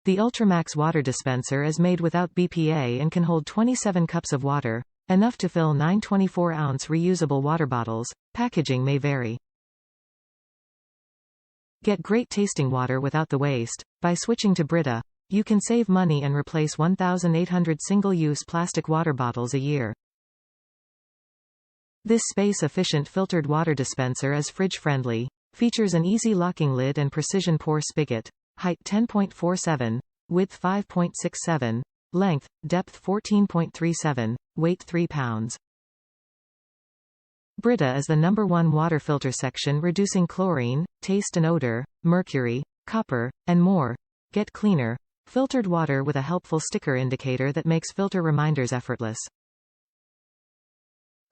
The UltraMax water dispenser is made without BPA and can hold 27 cups of water, enough to fill 9 24-ounce reusable water bottles. Packaging may vary. Get great tasting water without the waste. By switching to Brita, you can save money and replace 1,800 single-use plastic water bottles a year. This space-efficient filtered water dispenser is fridge-friendly, features an easy locking lid and precision pour spigot, height 10.47, width 5.67, length, depth 14.37, weight 3 pounds. Brita is the #1 water filter section, reducing chlorine, taste and odor, mercury, copper, and more. Get cleaner, filtered water with a helpful sticker indicator that makes filter reminders effortless.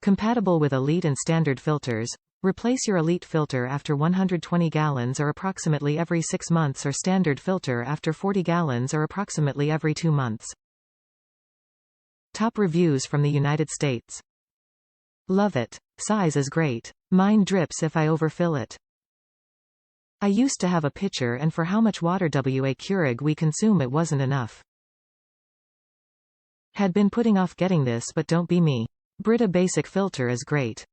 Compatible with Elite and Standard filters. Replace your Elite filter after 120 gallons or approximately every 6 months, or Standard filter after 40 gallons or approximately every 2 months. Top reviews from the United States. Love it. Size is great. Mine drips if I overfill it. I used to have a pitcher, and for how much water wa Keurig we consume it wasn't enough. Had been putting off getting this, but don't be me. Brita basic filter is great.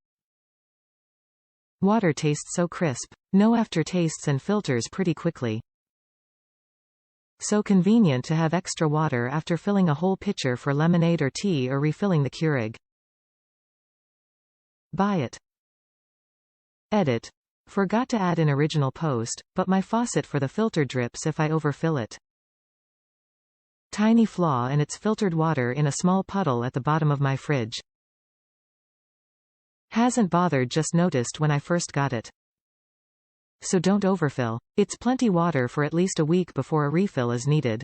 Water tastes so crisp. No aftertastes and filters pretty quickly. So convenient to have extra water after filling a whole pitcher for lemonade or tea or refilling the Keurig. Buy it. Edit. Forgot to add an original post, but my faucet for the filter drips if I overfill it. Tiny flaw, and it's filtered water in a small puddle at the bottom of my fridge. Hasn't bothered, just noticed when I first got it. So don't overfill. It's plenty water for at least a week before a refill is needed.